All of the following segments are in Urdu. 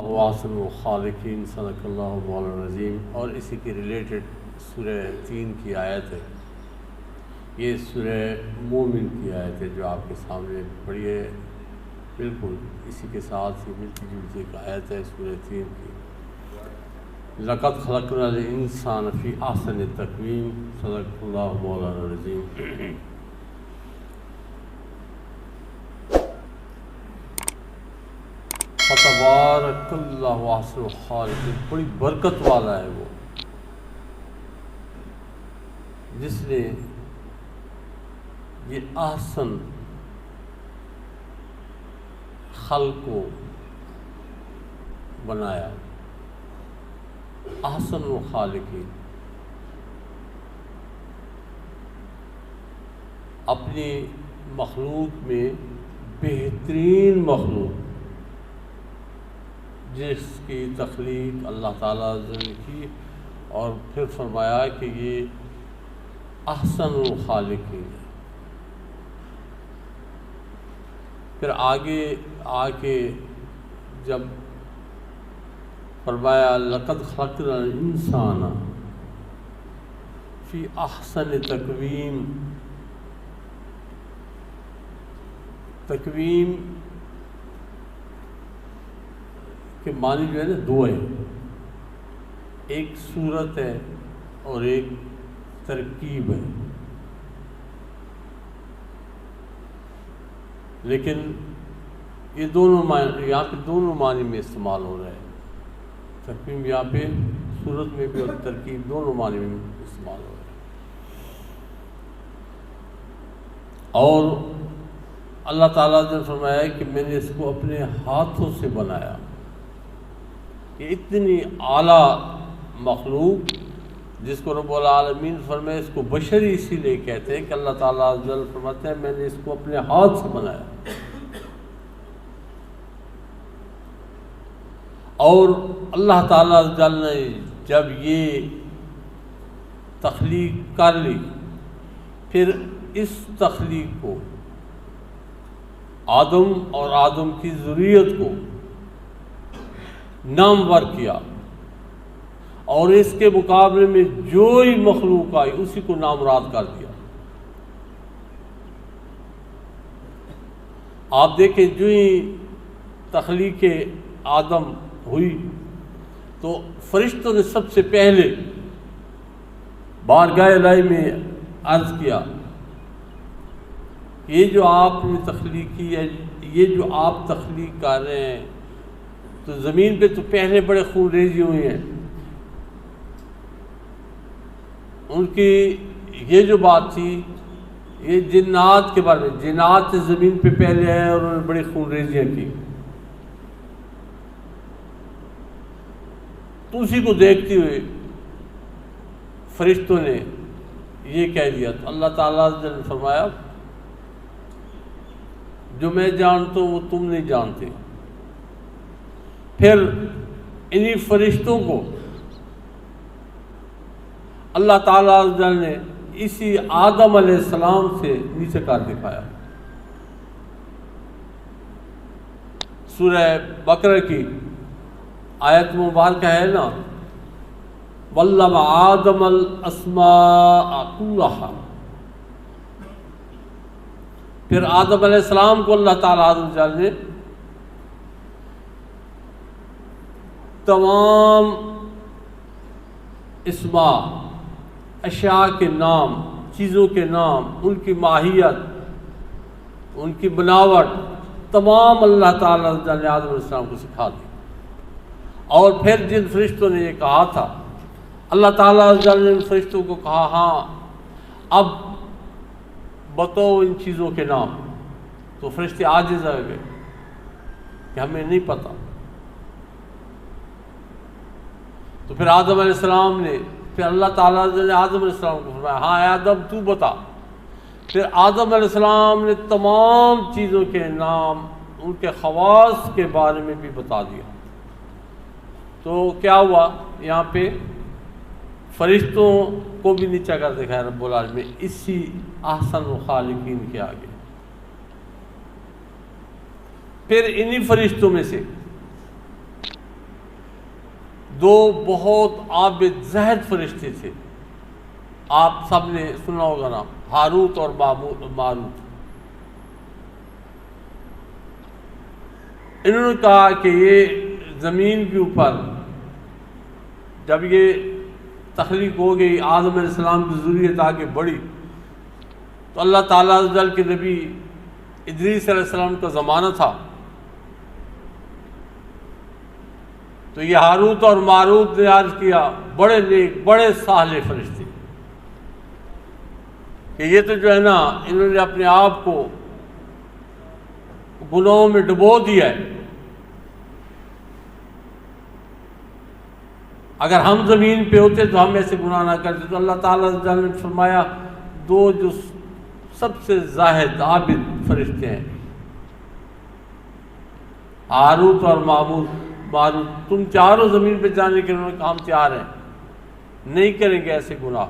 واحسن الخالقین صدق اللہ مولانا العظیم۔ اور اسی کے ریلیٹڈ سورہ 3 کی آیت ہے، یہ سورہ مومن کی آیت ہے جو آپ کے سامنے پڑھی ہے، بالکل اسی کے ساتھ ہی ملتی جلتی ایک آیت ہے سورہ 3 کی۔ لقد خلقنا الانسان فی احسن تقویم صدق اللہ مولانا العظیم۔ فتبارک اللہ احسن الخالقین، بڑی برکت والا ہے وہ جس نے یہ احسن خلق کو بنایا، احسن الخالقین، اپنی مخلوق میں بہترین مخلوق جس کی تخلیق اللہ تعالیٰ نے کی، اور پھر فرمایا کہ یہ احسن الخالقین ہے۔ پھر آگے آ کے جب فرمایا لقد خلقنا الانسان فی احسن تقویم، تقویم کے معنی جو ہے نا دو ہیں، ایک صورت ہے اور ایک ترکیب ہے، لیکن یہ دونوں معنی یہاں پہ دونوں معنی میں استعمال ہو رہا ہے، تقویم یہاں پہ صورت میں بھی اور ترکیب دونوں معنی میں استعمال ہو رہا ہے۔ اور اللہ تعالیٰ نے فرمایا کہ میں نے اس کو اپنے ہاتھوں سے بنایا۔ یہ اتنی اعلیٰ مخلوق جس کو رب العالمین فرمائے اس کو بشری اسی لیے کہتے ہیں کہ اللہ تعالیٰ عز و جل فرماتے ہیں میں نے اس کو اپنے ہاتھ سے بنایا۔ اور اللہ تعالیٰ عز و جل نے جب یہ تخلیق کر لی، پھر اس تخلیق کو آدم اور آدم کی ذریت کو نامور کیا، اور اس کے مقابلے میں جو ہی مخلوق آئی اسی کو نامراد کر دیا۔ آپ دیکھیں جو ہی تخلیق آدم ہوئی تو فرشتوں نے سب سے پہلے بارگاہ الہی میں عرض کیا یہ جو آپ نے تخلیق کی ہے، یہ جو آپ تخلیق کر رہے ہیں، تو زمین پہ تو پہلے بڑے خون ریزی ہوئی ہیں، ان کی یہ جو بات تھی یہ جنات کے بارے میں، جنات زمین پہ پہلے آئے اور انہوں نے بڑی خون ریزیاں کی، تو اسی کو دیکھتے ہوئے فرشتوں نے یہ کہہ دیا، تو اللہ تعالیٰ نے فرمایا جو میں جانتا ہوں وہ تم نہیں جانتے۔ پھر انہی فرشتوں کو اللہ تعالیٰ عز و جل نے اسی آدم علیہ السلام سے نیچے کر دکھایا۔ سورہ بقرہ کی آیت مبارکہ ہے نا، وَعَلَّمَ آدَمَ الْأَسْمَاءَ كُلَّهَا، پھر آدم علیہ السلام کو اللہ تعالیٰ عز و جل نے تمام اسماء، اشیاء کے نام، چیزوں کے نام، ان کی ماہیت، ان کی بناوٹ، تمام اللہ تعالیٰ عز و جل نے آدم علیہ السلام کو سکھا دی۔ اور پھر جن فرشتوں نے یہ کہا تھا، اللہ تعالیٰ عز و جل نے ان فرشتوں کو کہا ہاں اب بتاؤ ان چیزوں کے نام، تو فرشتے عاجز ہو گئے کہ ہمیں نہیں پتہ۔ تو پھر آدم علیہ السلام نے، پھر اللہ تعالیٰ نے آدم علیہ السلام کو فرمایا ہاں اے آدم تو بتا۔ پھر آدم علیہ السلام نے تمام چیزوں کے نام، ان کے خواص کے بارے میں بھی بتا دیا۔ تو کیا ہوا یہاں پہ فرشتوں کو بھی نیچا کر دکھایا رب العالمین اسی احسن الخالقین کے آگے۔ پھر انہی فرشتوں میں سے دو بہت عابد زاہد فرشتے تھے، آپ سب نے سنا ہوگا نا، ہاروت اور ماروت۔ انہوں نے کہا کہ یہ زمین کے اوپر جب یہ تخلیق ہو گئی، آدم علیہ السلام کی ذریت آگے بڑھی، تو اللہ تعالیٰ عز و جل کے نبی ادریس علیہ السلام کا زمانہ تھا، تو یہ ہاروت اور ماروت نے عرض کیا، بڑے نیک بڑے صالح فرشتے، کہ یہ تو جو ہے نا انہوں نے اپنے آپ کو گناہوں میں ڈبو دیا ہے، اگر ہم زمین پہ ہوتے تو ہم ایسے گناہ نہ کرتے۔ تو اللہ تعالیٰ نے فرمایا دو جو سب سے زاہد عابد فرشتے ہیں، ہاروت اور ماروت، تم چاروں زمین پہ جانے کے انہوں نے کام تیار ہیں، نہیں کریں گے ایسے گناہ۔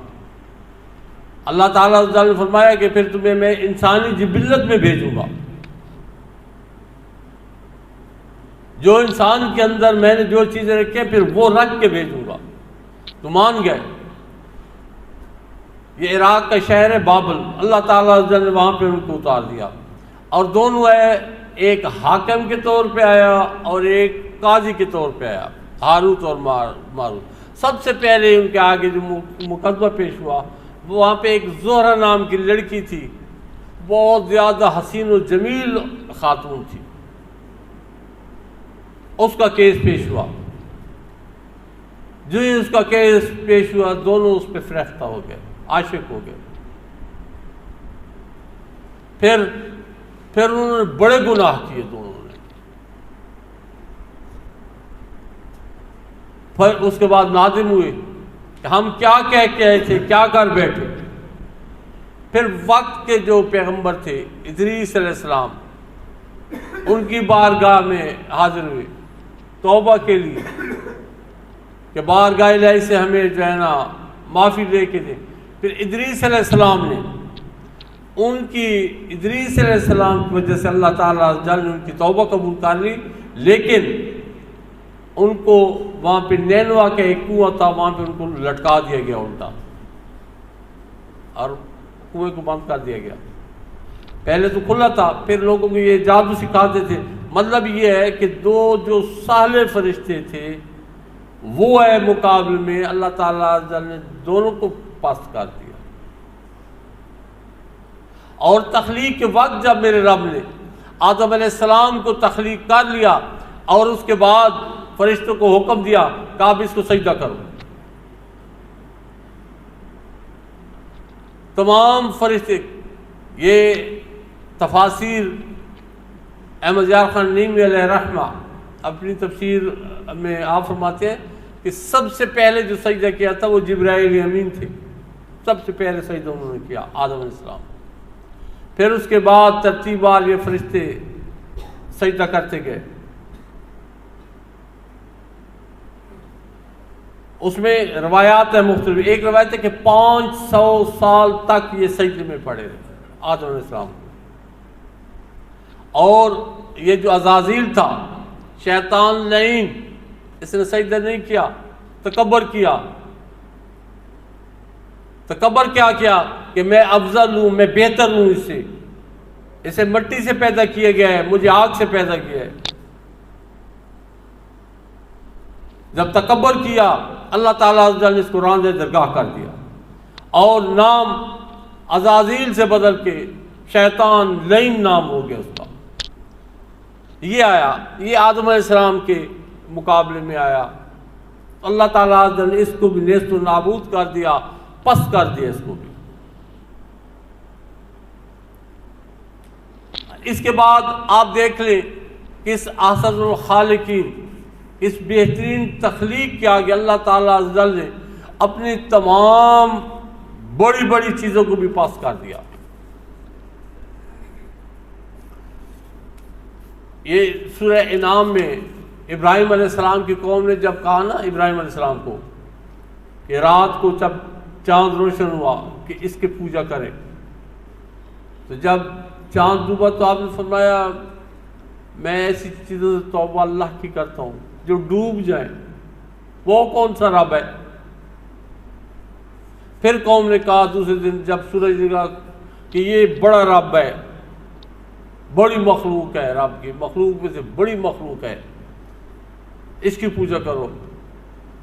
اللہ تعالیٰ نے فرمایا کہ پھر تمہیں میں انسانی جبلت میں بھیجوں گا، جو انسان کے اندر میں نے جو چیزیں رکھی ہیں پھر وہ رکھ کے بھیجوں گا۔ تو مان گئے۔ یہ عراق کا شہر ہے بابل، اللہ تعالیٰ نے وہاں پہ ان کو اتار دیا، اور دونوں ہے، ایک حاکم کے طور پہ آیا اور ایک قاضی کے طور پہ آیا، ہاروت اور ماروت۔ سب سے پہلے ان کے آگے جو مقدمہ پیش ہوا، وہاں پہ ایک زہرہ نام کی لڑکی تھی، بہت زیادہ حسین و جمیل خاتون تھی، اس کا کیس پیش ہوا۔ جو ہی اس کا کیس پیش ہوا، دونوں اس پہ فریفتہ ہو گئے، عاشق ہو گئے۔ پھر انہوں نے بڑے گناہ کیے دونوں نے۔ پھر اس کے بعد نادم ہوئے کہ ہم کیا کہہ کے آئے تھے، کیا کر بیٹھے۔ پھر وقت کے جو پیغمبر تھے ادریس علیہ السلام، ان کی بارگاہ میں حاضر ہوئے توبہ کے لیے کہ بارگاہ الہی سے ہمیں جو ہے نا معافی لے کے دیں۔ پھر ادریس علیہ السلام نے ادریس علیہ السلام کی وجہ سے اللہ تعالیٰ نے ان کی توبہ قبول کر لی، لیکن ان کو وہاں پہ نینوا کا ایک کنواں تھا، وہاں پہ ان کو لٹکا دیا گیا الٹا، اور کنویں کو بند کر دیا گیا۔ پہلے تو کھلا تھا، پھر لوگوں کو یہ جادو سکھاتے تھے۔ مطلب یہ ہے کہ دو جو صالح فرشتے تھے وہ ہے مقابلے میں اللہ تعالیٰ نے دونوں کو پست کر دیا۔ اور تخلیق کے وقت جب میرے رب نے آدم علیہ السلام کو تخلیق کر لیا اور اس کے بعد فرشتوں کو حکم دیا کہ آپ اس کو سجدہ کرو، تمام فرشتے، یہ تفاسیر احمد یار خان نیمی علیہ رحمہ اپنی تفسیر میں آپ فرماتے ہیں کہ سب سے پہلے جو سجدہ کیا تھا وہ جبرائیل امین تھے، سب سے پہلے سجدہ انہوں نے کیا آدم علیہ السلام۔ پھر اس کے بعد ترتیب وار یہ فرشتے سجدہ کرتے گئے۔ اس میں روایات ہیں مختلف، ایک روایت ہے کہ 500 سال تک یہ سجدے میں پڑے رہے آدم علیہ السلام کو۔ اور یہ جو عزازیل تھا، شیطان لعین، اس نے سجدہ نہیں کیا، تکبر کیا۔ تکبر کیا کیا کہ میں افضل ہوں، میں بہتر ہوں اس سے، اسے مٹی سے پیدا کیا گیا ہے، مجھے آگ سے پیدا کیا ہے۔ جب تکبر کیا اللہ تعالیٰ نے اس کو راندے درگاہ کر دیا اور نام عزازیل سے بدل کے شیطان لعین نام ہو گیا اس کا۔ یہ آیا، یہ آدم علیہ السلام کے مقابلے میں آیا، اللہ تعالیٰ نے اس کو بھی نیست و نابود کر دیا، پس کر دیا اس کو بھی۔ اس کے بعد آپ دیکھ لیں کہ اس احسن الخالقین، اس بہترین تخلیق کے آگے اللہ تعالیٰ عز و جل نے اپنی تمام بڑی بڑی چیزوں کو بھی پاس کر دیا۔ یہ سورہ انعام میں ابراہیم علیہ السلام کی قوم نے جب کہا نا ابراہیم علیہ السلام کو کہ رات کو جب چاند روشن ہوا کہ اس کے پوجا کریں، تو جب چاند ڈوبا تو آپ نے فرمایا میں ایسی چیزوں سے توبہ اللہ کی کرتا ہوں جو ڈوب جائیں، وہ کون سا رب ہے؟ پھر قوم نے کہا دوسرے دن جب سورج نکلا کہ یہ بڑا رب ہے، بڑی مخلوق ہے، رب کی مخلوق میں سے بڑی مخلوق ہے، اس کی پوجا کرو۔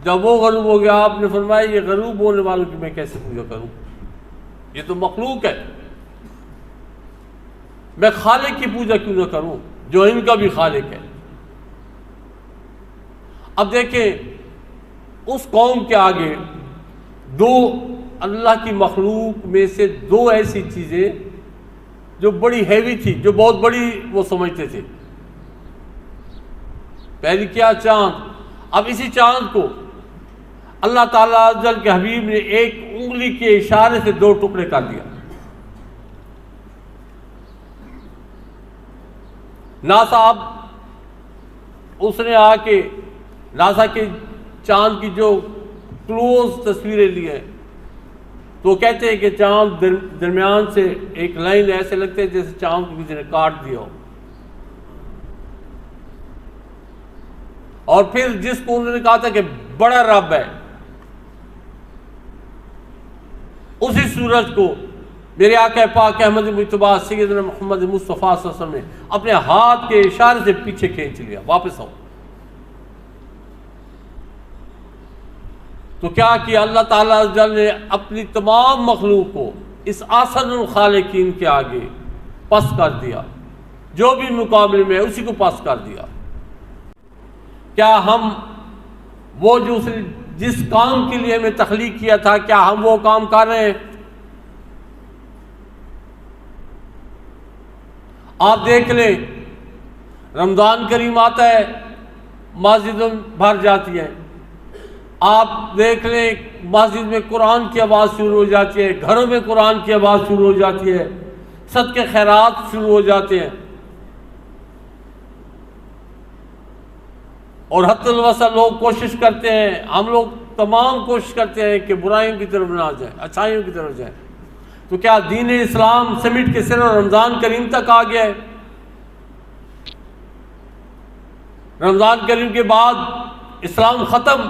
جب وہ غروب ہو گیا آپ نے فرمایا یہ غروب ہونے والوں کی میں کیسے پوجا کروں؟ یہ تو مخلوق ہے، میں خالق کی پوجا کیوں نہ کروں جو ان کا بھی خالق ہے۔ اب دیکھیں اس قوم کے آگے دو اللہ کی مخلوق میں سے دو ایسی چیزیں جو بڑی ہیوی تھی، جو بہت بڑی وہ سمجھتے تھے۔ پہلی کیا؟ چاند۔ اب اسی چاند کو اللہ تعالیٰ عز و جل کے حبیب نے ایک انگلی کے اشارے سے دو ٹکڑے کر دیا۔ ناسا اب اس نے آ کے ناسا کے چاند کی جو کلوز تصویریں لی ہیں تو وہ کہتے ہیں کہ چاند درمیان سے ایک لائن ایسے لگتے ہیں جیسے چاند کو کسی نے کاٹ دیا ہو۔ اور پھر جس کو انہوں نے کہا تھا کہ بڑا رب ہے، اسی سورج کو میرے آقا پاک احمد مجتبیٰ سیدنا محمد مصطفیٰ صلی اللہ علیہ وسلم نے اپنے ہاتھ کے اشارے سے پیچھے کھینچ لیا، واپس آؤ۔ تو کیا کیا اللہ تعالیٰ عز و جل نے اپنی تمام مخلوق کو اس احسن الخالقین کے آگے پس کر دیا، جو بھی مقابلے میں ہے اسی کو پس کر دیا۔ کیا ہم وہ جو جس کام کے لیے ہمیں تخلیق کیا تھا کیا ہم وہ کام کر رہے ہیں؟ آپ دیکھ لیں رمضان کریم آتا ہے مسجدیں بھر جاتی ہیں، آپ دیکھ لیں مسجد میں قرآن کی آواز شروع ہو جاتی ہے، گھروں میں قرآن کی آواز شروع ہو جاتی ہے، صدقے خیرات شروع ہو جاتے ہیں، اور حتی الوسع لوگ کوشش کرتے ہیں، ہم لوگ تمام کوشش کرتے ہیں کہ برائیوں کی طرف نہ جائیں، اچھائیوں کی طرف جائیں۔ تو کیا دین اسلام سمٹ کے صرف رمضان کریم تک آ گیا ہے؟ رمضان کریم کے بعد اسلام ختم،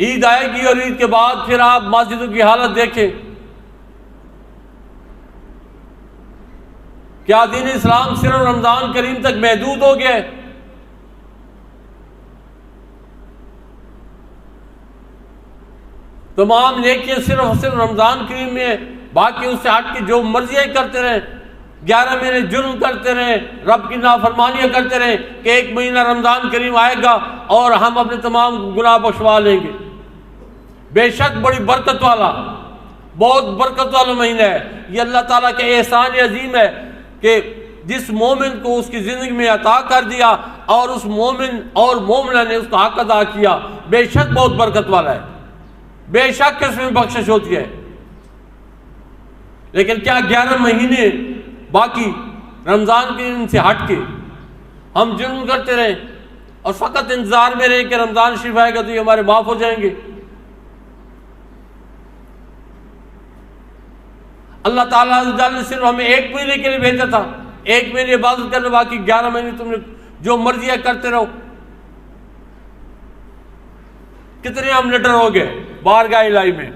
عید آئے گی اور عید کے بعد پھر آپ مسجدوں کی حالت دیکھیں، کیا دین اسلام صرف رمضان کریم تک محدود ہو گیا ہے؟ تمام نیکیاں صرف رمضان کریم میں، باقی اس سے ہٹ کے جو مرضیاں کرتے رہیں، 11 مہینے جرم کرتے رہیں، رب کی نافرمانیاں کرتے رہیں کہ ایک مہینہ رمضان کریم آئے گا اور ہم اپنے تمام گناہ بخشوا لیں گے۔ بے شک بڑی برکت والا، بہت برکت والا مہینہ ہے یہ، اللہ تعالیٰ کے احسان عظیم ہے کہ جس مومن کو اس کی زندگی میں عطا کر دیا اور اس مومن اور مومنہ نے اس کا حق ادا کیا، بے شک بہت برکت والا ہے، بے شک اس میں بخشش ہوتی ہے۔ لیکن کیا 11 مہینے باقی رمضان کے ان سے ہٹ کے ہم جرم کرتے رہیں اور فقط انتظار میں رہیں کہ رمضان شریف آئے گا تو یہ ہمارے معاف ہو جائیں گے؟ اللہ تعالیٰ عز و جل نے صرف ہمیں ایک مہینے کے لیے بھیجا تھا، ایک مہینے عبادت کرنے، باقی 11 مہینے تم نے جو مرضیاں کرتے رہو۔ کتنے ہم لیٹر ہو گئے بارگاہ الہی میں۔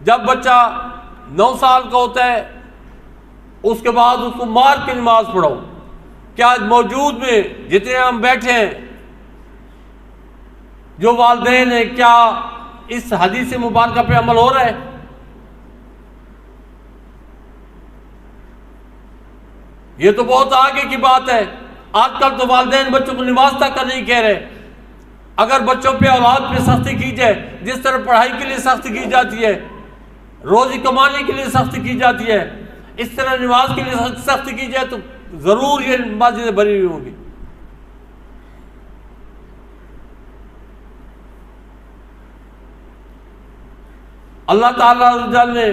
جب بچہ 9 سال کا ہوتا ہے اس کے بعد اس کو مار کے نماز پڑھو۔ کیا موجود میں جتنے ہم بیٹھے ہیں جو والدین ہیں، کیا اس حدیث مبارکہ پہ عمل ہو رہا ہے؟ یہ تو بہت آگے کی بات ہے۔ آج کل تو والدین بچوں کو نماز تک کا نہیں کہہ رہے۔ اگر بچوں پہ اولاد پہ سختی کی جائے، جس طرح پڑھائی کے لیے سختی کی جاتی ہے، روزی کمانے کے لیے سختی کی جاتی ہے، اس طرح نماز کے لیے سختی کی جائے تو ضرور یہ مسجدیں بھری ہوئی ہوں گی۔ اللہ تعالیٰ عز و جل نے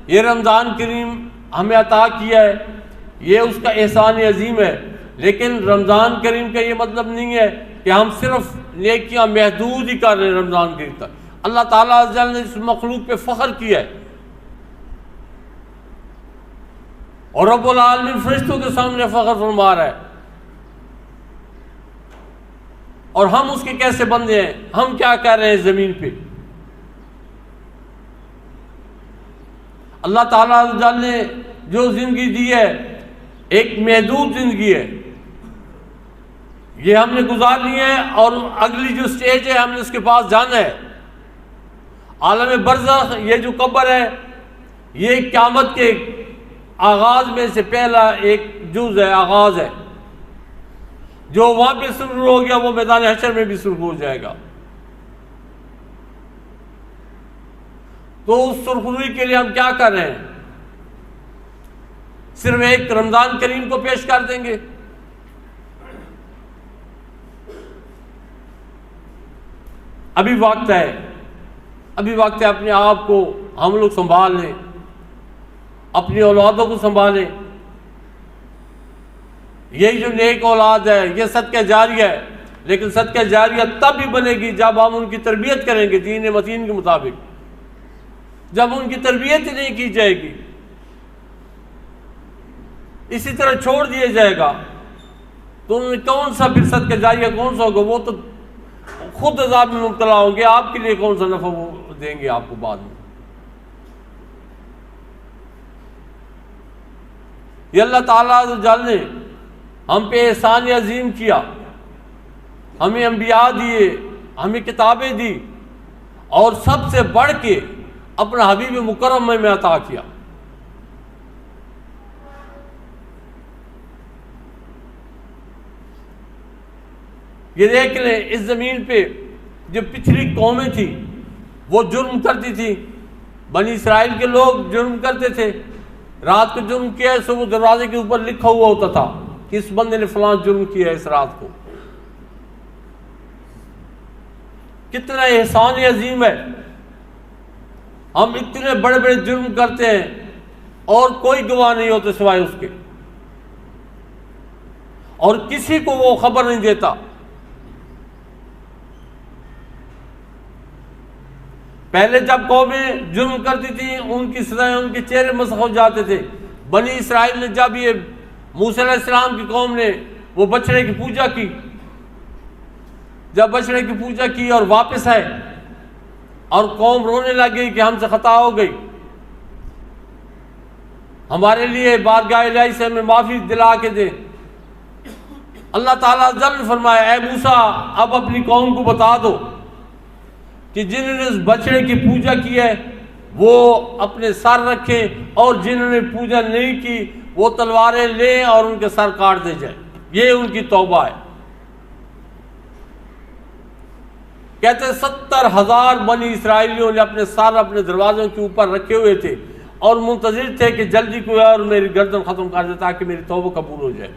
یہ رمضان کریم ہمیں عطا کیا ہے، یہ اس کا احسان عظیم ہے، لیکن رمضان کریم کا یہ مطلب نہیں ہے کہ ہم صرف نیکیاں محدود ہی کر رہے ہیں رمضان کریم تک۔ اللہ تعالیٰ عز و جل نے اس مخلوق پہ فخر کیا ہے اور رب العالمین فرشتوں کے سامنے فخر فرما رہا ہے، اور ہم اس کے کیسے بندے ہیں، ہم کیا کر رہے ہیں زمین پہ۔ اللہ تعالیٰ عز و جل نے جو زندگی دی ہے ایک محدود زندگی ہے، یہ ہم نے گزارنی ہے، اور اگلی جو سٹیج ہے ہم نے اس کے پاس جانا ہے۔ عالم برزخ، یہ جو قبر ہے، یہ قیامت کے آغاز میں سے پہلا ایک جز ہے، آغاز ہے۔ جو وہاں پہ شروع ہو گیا وہ میدان حشر میں بھی شروع ہو جائے گا۔ تو اس سرخروئی کے لیے ہم کیا کر رہے ہیں؟ صرف ایک رمضان کریم کو پیش کر دیں گے؟ ابھی وقت ہے، ابھی وقت ہے، اپنے آپ کو ہم لوگ سنبھال لیں، اپنی اولادوں کو سنبھالیں۔ یہی جو نیک اولاد ہے یہ صدقہ جاریہ ہے، لیکن صدقہ جاریہ تب بھی بنے گی جب ہم ان کی تربیت کریں گے دین متین کے مطابق۔ جب ان کی تربیت ہی نہیں کی جائے گی، اسی طرح چھوڑ دیا جائے گا، تو ان میں کون سا پھر صدقہ جاریہ کون سا ہوگا؟ وہ تو خود عذاب میں مبتلا ہوں گے، آپ کے لیے کون سا نفع وہ دیں گے آپ کو بعد میں۔ یہ اللہ تعالیٰ عز و جل نے ہم پہ احسان عظیم کیا، ہمیں انبیاء دیے، ہمیں کتابیں دی، اور سب سے بڑھ کے اپنا حبیب مکرم میں عطا کیا۔ یہ دیکھ لیں، اس زمین پہ جو پچھلی قومیں تھیں وہ جرم کرتی تھی، بنی اسرائیل کے لوگ جرم کرتے تھے، رات کو جرم کیا ہے، صبح دروازے کے اوپر لکھا ہوا ہوتا تھا کہ اس بندے نے فلاں جرم کیا ہے اس رات کو۔ کتنا احسان عظیم ہے، ہم اتنے بڑے بڑے جرم کرتے ہیں اور کوئی گواہ نہیں ہوتے سوائے اس کے، اور کسی کو وہ خبر نہیں دیتا۔ پہلے جب قومیں جرم کرتی تھیں ان کی سزائیں ان کے چہرے مسخ ہو جاتے تھے۔ بنی اسرائیل نے جب یہ موسیٰ علیہ السلام کی قوم نے وہ بچڑے کی پوجا کی، جب بچڑے کی پوجا کی اور واپس آئے اور قوم رونے لگ گئی کہ ہم سے خطا ہو گئی، ہمارے لیے بارگاہ الہی سے ہمیں معافی دلا کے دے، اللہ تعالیٰ جل نے فرمایا اے موسیٰ اب اپنی قوم کو بتا دو کہ جنہوں نے اس بچڑے کی پوجا کی ہے وہ اپنے سر رکھیں، اور جنہوں نے پوجا نہیں کی وہ تلواریں لیں اور ان کے سر کاٹ دے جائیں۔ یہ ان کی توبہ ہے۔ کہتے 70,000 بنی اسرائیلیوں نے اپنے سر اپنے دروازوں کے اوپر رکھے ہوئے تھے اور منتظر تھے کہ جلدی کوئی اور میری گردن ختم کر دے تاکہ میری توبہ قبول ہو جائے۔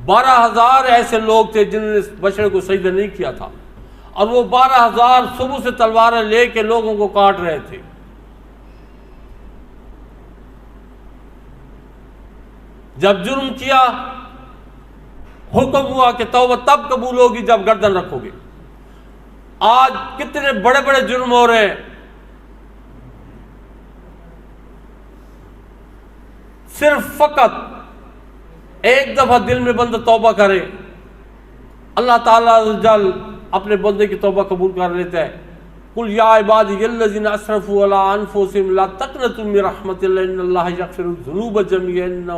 12,000 ایسے لوگ تھے جنہوں نے اس بچڑے کو سجدہ نہیں کیا تھا، اور وہ 12,000 صبح سے تلواریں لے کے لوگوں کو کاٹ رہے تھے۔ جب جرم کیا حکم ہوا کہ توبہ تب قبول ہوگی جب گردن رکھو گے۔ آج کتنے بڑے بڑے جرم ہو رہے ہیں، صرف فقط ایک دفعہ دل میں بندہ توبہ کرے، اللہ تعالیٰ عز و جل اپنے بندے کی توبہ قبول کر لیتا ہے۔ قل یا عبادی الذین اسرفوا علی انفسہم لا تقنطوا من رحمت اللہ ان اللہ یغفر الذنوب جميعا انہ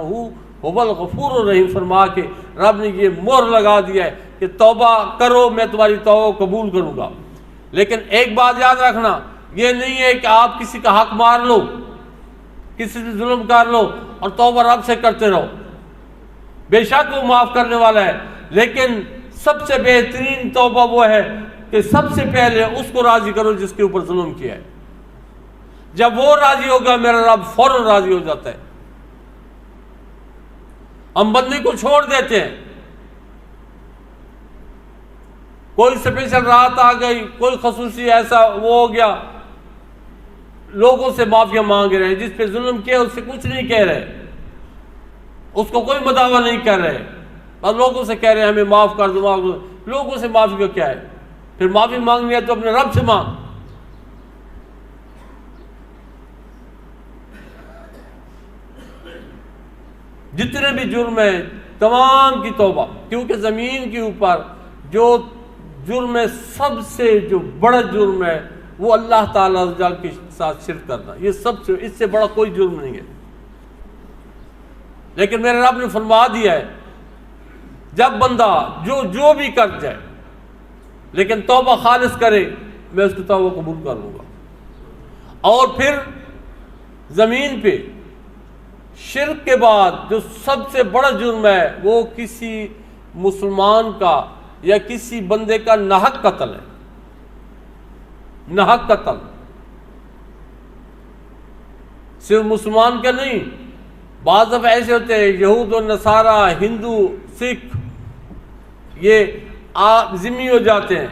هو الغفور الرحیم، فرما کے رب نے یہ مہر لگا دیا ہے کہ توبہ کرو میں تمہاری توبہ قبول کروں گا۔ لیکن ایک بات یاد رکھنا، یہ نہیں ہے کہ آپ کسی کا حق مار لو، کسی سے ظلم کر لو اور توبہ رب سے کرتے رہو، بے شک وہ معاف کرنے والا ہے، لیکن سب سے بہترین توبہ وہ ہے کہ سب سے پہلے اس کو راضی کرو جس کے اوپر ظلم کیا ہے۔ جب وہ راضی ہوگا میرا رب فوراً راضی ہو جاتا ہے۔ ہم بندے کو چھوڑ دیتے ہیں، کوئی اسپیشل رات آ گئی، کوئی خصوصی ایسا وہ ہو گیا، لوگوں سے معافیا مانگ رہے ہیں، جس پہ ظلم کیا اس سے کچھ نہیں کہہ رہے، اس کو کوئی مداوع نہیں کر رہے، بس لوگوں سے کہہ رہے ہیں ہمیں معاف کر دو معاف کر دو۔ لوگوں سے معافی کا کیا ہے؟ پھر معافی مانگنی ہے تو اپنے رب سے مانگ۔ جتنے بھی جرم ہیں تمام کی توبہ، کیونکہ زمین کے اوپر جو جرم ہے، سب سے جو بڑا جرم ہے وہ اللہ تعالیٰ کے ساتھ شرک کرنا، یہ سب سے، اس سے بڑا کوئی جرم نہیں ہے۔ لیکن میرے رب نے فرما دیا ہے جب بندہ جو بھی کر جائے لیکن توبہ خالص کرے، میں اس کی توبہ قبول کر لوں گا۔ اور پھر زمین پہ شرک کے بعد جو سب سے بڑا جرم ہے وہ کسی مسلمان کا یا کسی بندے کا ناحق قتل ہے، ناحق قتل، صرف مسلمان کا نہیں، بعض دفعہ ایسے ہوتے ہیں یہود و نصارہ، ہندو، سکھ، یہ آپ ذمہ ہو جاتے ہیں،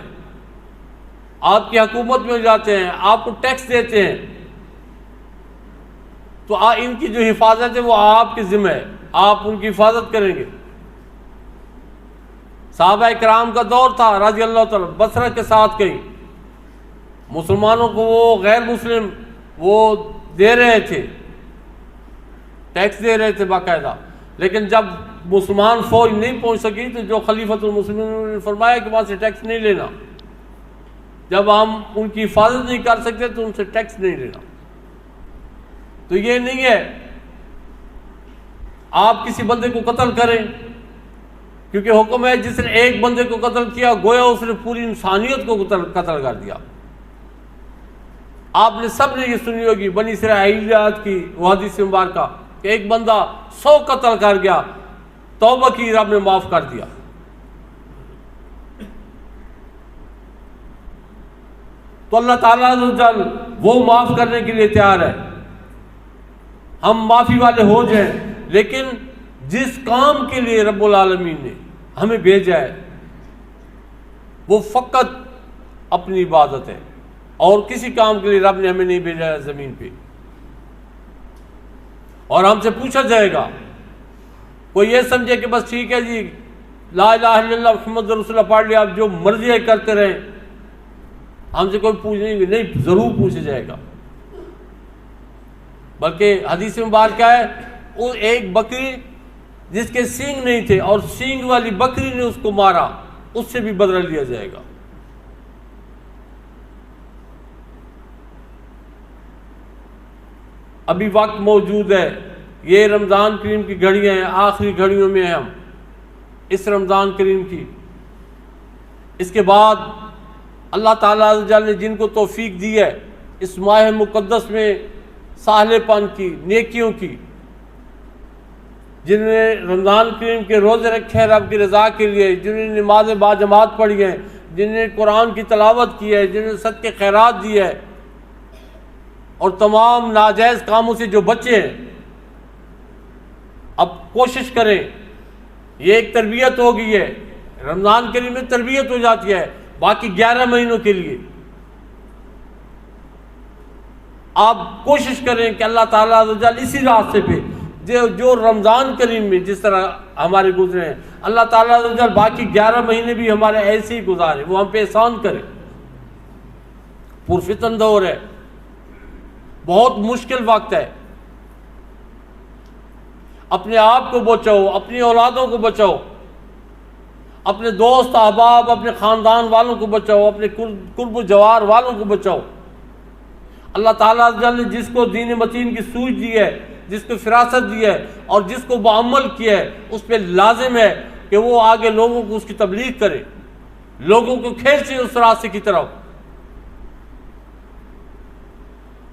آپ کی حکومت میں ہو جاتے ہیں، آپ کو ٹیکس دیتے ہیں، تو ان کی جو حفاظت ہے وہ آپ کی ذمہ ہے، آپ ان کی حفاظت کریں گے۔ صحابہ کرام کا دور تھا رضی اللہ تعالیٰ، بصرہ کے ساتھ کہیں مسلمانوں کو وہ غیر مسلم وہ دے رہے تھے، ٹیکس دے رہے تھے باقاعدہ، لیکن جب مسلمان فوج نہیں پہنچ سکی تو جو خلیفۃ المسلمین نے فرمایا کہ وہاں سے ٹیکس نہیں لینا، جب ہم ان کی حفاظت نہیں کر سکتے تو ان سے ٹیکس نہیں لینا۔ تو یہ نہیں ہے آپ کسی بندے کو قتل کریں، کیونکہ حکم ہے جس نے ایک بندے کو قتل کیا گویا اس نے پوری انسانیت کو قتل کر دیا۔ آپ نے سب نے یہ سنی ہوگی بنی اسرائیلیات کی وہ حدیث مبارکہ کہ ایک بندہ 100 قتل کر گیا، توبہ کی، رب نے معاف کر دیا۔ تو اللہ تعالیٰ عز و جل وہ معاف کرنے کے لیے تیار ہے، ہم معافی والے ہو جائیں، لیکن جس کام کے لیے رب العالمین نے ہمیں بھیجا ہے وہ فقط اپنی عبادت ہے، اور کسی کام کے لیے رب نے ہمیں نہیں بھیجا ہے زمین پہ۔ اور ہم سے پوچھا جائے گا، کوئی یہ سمجھے کہ بس ٹھیک ہے جی لا الہ الا اللہ محمد رسول اللہ پڑھ لیا، آپ جو مرضی کرتے رہیں، ہم سے کوئی پوچھیں گے نہیں، ضرور پوچھا جائے گا۔ بلکہ حدیث مبارکہ ہے وہ ایک بکری جس کے سینگ نہیں تھے اور سینگ والی بکری نے اس کو مارا، اس سے بھی بدلہ لیا جائے گا۔ ابھی وقت موجود ہے، یہ رمضان کریم کی گھڑیاں ہیں، آخری گھڑیوں میں ہیں ہم اس رمضان کریم کی۔ اس کے بعد اللہ تعالیٰ عز و جل نے جن کو توفیق دی ہے اس ماہ مقدس میں ساحل پن کی، نیکیوں کی، جنہوں نے رمضان کریم کے روزے رکھے ہیں رب کی رضا کے لیے، جنہوں نے نماز باجماعت پڑھی ہے، جنہوں نے قرآن کی تلاوت کی ہے، جنہوں نے صدقے خیرات دی ہے، اور تمام ناجائز کاموں سے جو بچے ہیں، اب کوشش کریں، یہ ایک تربیت ہو گئی ہے، رمضان کریم میں تربیت ہو جاتی ہے باقی 11 مہینوں کے لیے۔ آپ کوشش کریں کہ اللہ تعالیٰ عز و جل اسی راستے پہ جو رمضان کریم میں جس طرح ہمارے گزرے ہیں، اللہ تعالیٰ عز و جل باقی 11 مہینے بھی ہمارے ایسے ہی گزارے، وہ ہم پہ احسان کرے۔ پرفتن دور ہے، بہت مشکل وقت ہے، اپنے آپ کو بچاؤ، اپنی اولادوں کو بچاؤ، اپنے دوست احباب، اپنے خاندان والوں کو بچاؤ، اپنے قرب و جوار والوں کو بچاؤ۔ اللہ تعالیٰ عز و جل نے جس کو دین متین کی سوچ دی ہے، جس کو فراست دی ہے اور جس کو بعمل کیا ہے، اس پہ لازم ہے کہ وہ آگے لوگوں کو اس کی تبلیغ کرے، لوگوں کو کھینچے اس راستے کی طرف۔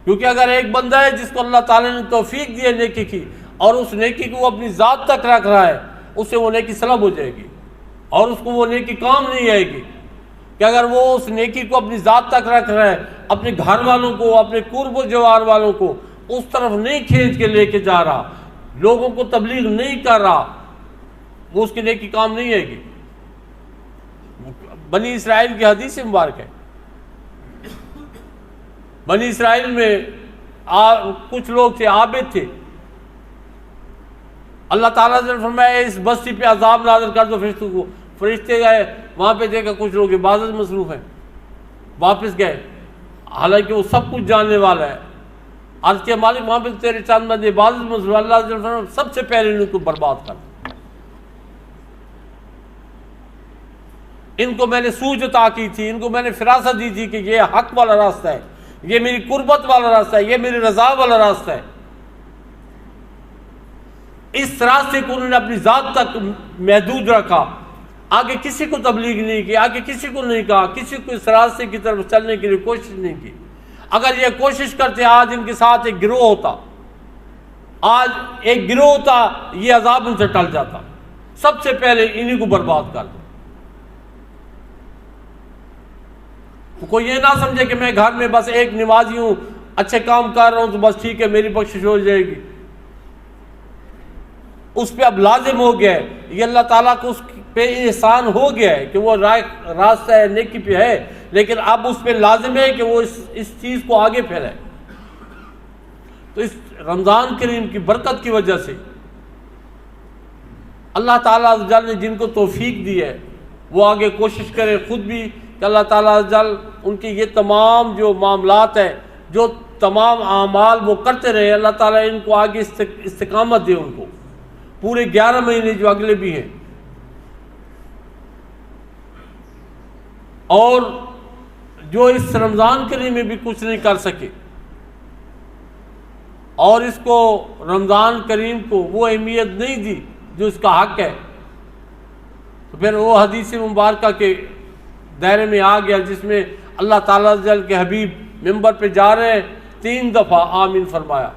کیونکہ اگر ایک بندہ ہے جس کو اللہ تعالیٰ نے توفیق دی ہے نیکی کی، اور اس نیکی کو وہ اپنی ذات تک رکھ رہا ہے، اس سے وہ نیکی سلب ہو جائے گی، اور اس کو وہ نیکی کام نہیں آئے گی۔ کہ اگر وہ اس نیکی کو اپنی ذات تک رکھ رہا ہے، اپنے گھر والوں کو، اپنے قرب و جوار والوں کو اس طرف نہیں کھینچ کے لے کے جا رہا، لوگوں کو تبلیغ نہیں کر رہا، وہ اس کی نیکی کام نہیں آئے گی۔ بنی اسرائیل کی حدیث مبارک ہے، بنی اسرائیل میں کچھ لوگ تھے، عابد تھے، اللہ تعالیٰ نے فرمایا اس بستی پہ عذاب نازل کر دو فرشتوں کو۔ فرشتے گئے، وہاں پہ دیکھا کچھ لوگ عبادت مصروف ہیں، واپس گئے، حالانکہ وہ سب کچھ جاننے والا ہے، عرض کے مالک محمد تیرے چاند میں عبادت میں اللہ جل وعلا سب سے پہلے ان کو برباد کر، ان کو میں نے سوجھ عطا کی تھی، ان کو میں نے فراست دی تھی کہ یہ حق والا راستہ ہے، یہ میری قربت والا راستہ ہے، یہ میری رضا والا راستہ ہے۔ اس راستے کو انہوں نے اپنی ذات تک محدود رکھا، آگے کسی کو تبلیغ نہیں کی، آگے کسی کو نہیں کہا، کسی کو اس راستے کی طرف چلنے کے لیے کوشش نہیں کی۔ اگر یہ کوشش کرتے آج ان کے ساتھ ایک گروہ ہوتا، آج ایک گروہ ہوتا، یہ عذاب ان سے ٹل جاتا۔ سب سے پہلے انہی کو برباد کر دو۔ کوئی یہ نہ سمجھے کہ میں گھر میں بس ایک نمازی ہوں، اچھے کام کر رہا ہوں تو بس ٹھیک ہے میری بخشش ہو جائے گی۔ اس پہ اب لازم ہو گیا ہے، یہ اللہ تعالیٰ کو اس پہ احسان ہو گیا ہے کہ وہ راستہ ہے، نیکی پہ ہے، لیکن اب اس پہ لازم ہے کہ وہ اس چیز کو آگے پھیلائے۔ تو اس رمضان کریم کی برکت کی وجہ سے اللہ تعالیٰ عز و جل نے جن کو توفیق دی ہے وہ آگے کوشش کرے خود بھی کہ اللہ تعالیٰ عز و جل ان کے یہ تمام جو معاملات ہیں، جو تمام اعمال وہ کرتے رہے، اللہ تعالیٰ ان کو آگے استقامت دے، ان کو پورے 11 مہینے جو اگلے بھی ہیں، اور جو اس رمضان کریم میں بھی کچھ نہیں کر سکے اور اس کو رمضان کریم کو وہ اہمیت نہیں دی جو اس کا حق ہے، تو پھر وہ حدیث مبارکہ کے دائرے میں آ گیا جس میں اللہ تعالیٰ جل کے حبیب ممبر پہ جا رہے ہیں، 3 دفعہ آمین فرمایا۔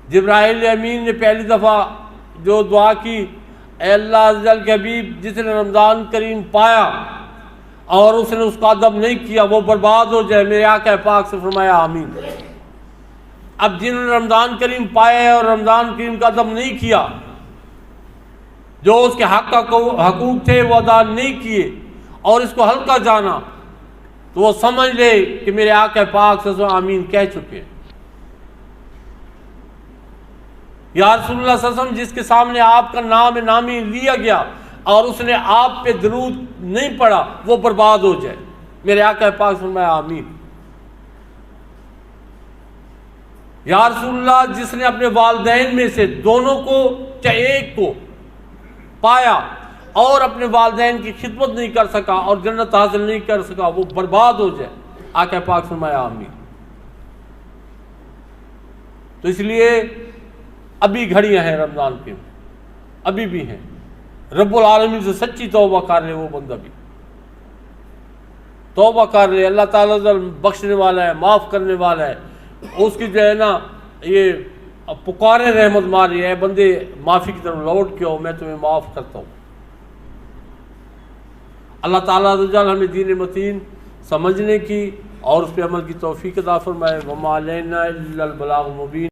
جبرائیل امین نے پہلی دفعہ جو دعا کی، اے اللہ جل کے حبیب جس نے رمضان کریم پایا اور اس نے اس کا ادب نہیں کیا وہ برباد ہو جائے، میرے آقا پاک سے فرمایا آمین۔ اب جنہوں نے رمضان کریم پایا اور رمضان کریم کا ادب نہیں کیا، جو اس کے حقوق تھے وہ ادا نہیں کیے اور اس کو ہلکا جانا، تو وہ سمجھ لے کہ میرے آقا پاک سے آمین کہہ چکے ہیں۔ یا رسول اللہ صلی اللہ علیہ وسلم جس کے سامنے آپ کا نام نامی لیا گیا اور اس نے آپ پہ درود نہیں پڑھا وہ برباد ہو جائے، میرے آقا پاک سے فرمایا آمین۔ یا رسول اللہ جس نے اپنے والدین میں سے دونوں کو چاہے ایک کو پایا اور اپنے والدین کی خدمت نہیں کر سکا اور جنت حاصل نہیں کر سکا وہ برباد ہو جائے، آقا پاک فرمایا آمین۔ تو اس لیے ابھی گھڑیاں ہیں رمضان کی، ابھی بھی ہیں، رب العالمین سے سچی توبہ کر لے وہ بندہ بھی توبہ کر لے، اللہ تعالیٰ بخشنے والا ہے، معاف کرنے والا ہے، اس کی جو ہے نا یہ پکارے رحمت ماری ہے، بندے معافی کی طرف لوٹ کے ہو، میں تمہیں معاف کرتا ہوں۔ اللہ تعالیٰ عز و جل ہمیں دین متین سمجھنے کی اور اس پہ عمل کی توفیق عطا فرمائے۔ وما علینا الا البلاغ المبین۔